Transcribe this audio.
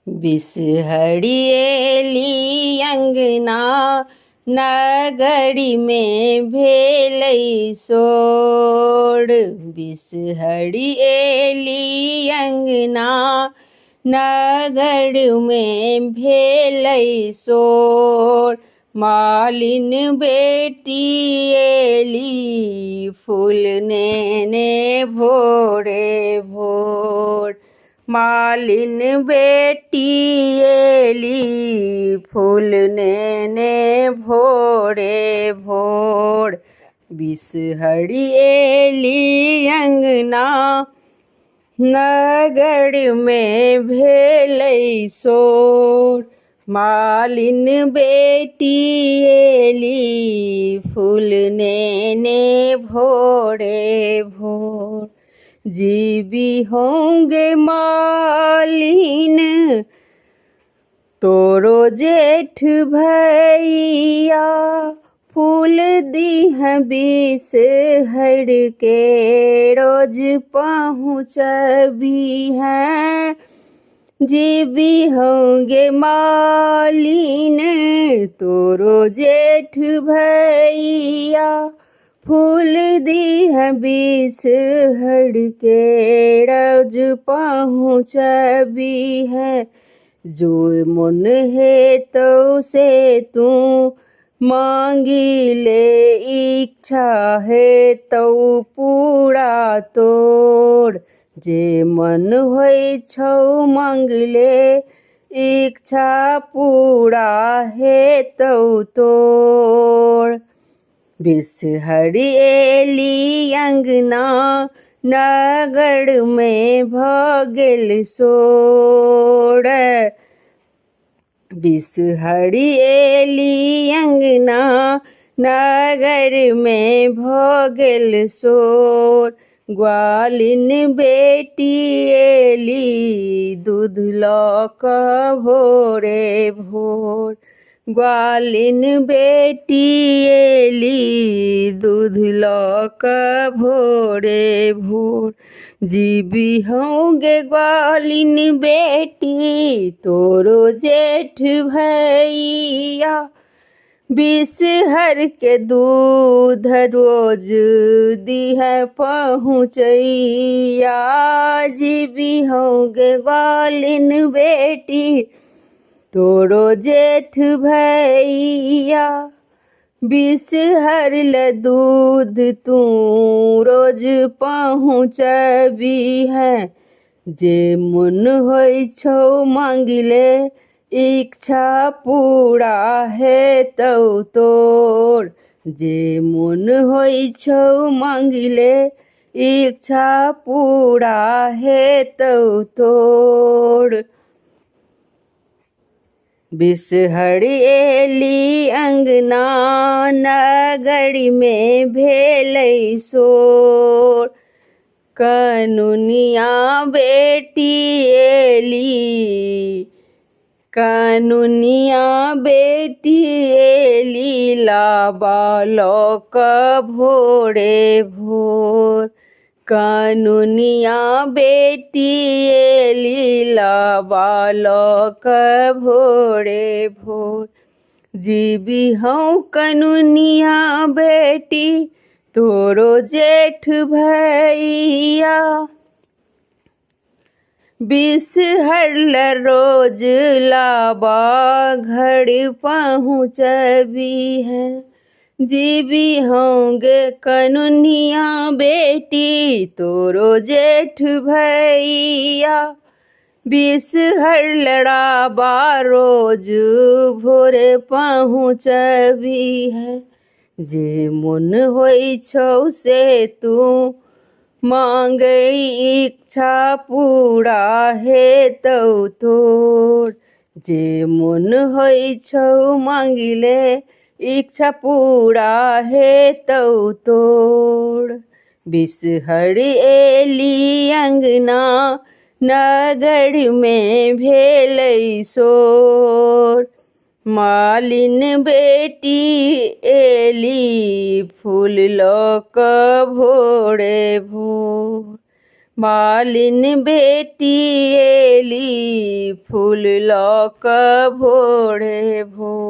बिसहरिएली अंगना नगरी में भेलै सोर। बिसहरिएली अंगना नगर में भेलै सोर। मालिन बेटी एली फूल नेने भोरे भोर। मालिन बेटी एली फूल नेने भोरे भोर। बिसहरिएली अंगना नगर में भेलै सोर। मालिन बेटी एली फूल नेने भोरे भोर। जीवी होंगे मालिन तोरो जेठ भैया। फूल दीह बिसहर के रोज पहुँचबी हैं। जीवी होंगे मालिन तोरो जेठ भैया। फूल दीह बिसहर के रोज पहुँचबी है। जो मन है तो से तू मांगी ले। इच्छा है तो पूरा तोड़। जे मन होई छौ मांग ले। इच्छा पूरा है तो तोड़। बिसहरिएली अंगना नगर में भगेल सोर। बिसहरिएली अंगना नगर में भगेल सोर। ग्वालिन बेटी एली दूध लऽ कऽ भोरे भोर। ग्वालिन बेटी एली दूध लऽ कऽ भोरे भोर। जीवी होंगे ग्वालिन बेटी तोरो जेठ भैया। बिसहर के दूध रोज दीह पहुँचैया। जीवी होंगे ग्वालिन बेटी तोरो जेठ भैया। बिसहर ल दूध तू रोज पहुँचबी है। जे मन होई छौ मांग ले। इच्छा पूरा है तो तोड़। जे मन होई छौ मांग ले। इच्छा पूरा है तो तोड़। बिसहरिएली अंगना नगर में भेलै सोर। कनुनिया बेटी एली। कनुनिया बेटी एली लाबा लऽ कऽ भोरे भोर। कनुनिया बेटी एली लाबा लऽ कऽ भोरे भोर। जीवी हूँ कनुनिया बेटी तोरो जेठ भैया। बिसहर ल रोज लाबा घर पहुँचबी है। जीवी होंगे कनुनिया बेटी तोरो जेठ भैया। बिसहर लड़ाबा रोज भोरे पहुँचबी है। जे मन होई छौ से तू मांग। इच्छा पूरा है तो तोड़। जे मन होई छौ मांग ले। इच्छा पूरा है तो तोड़। बिसहरिएली अंगना नगर में भेलै सोर। मालिन बेटी एली फूल लऽ कऽ भोरे भोर। मालिन बेटी एली फूल लौक भोरे भोर।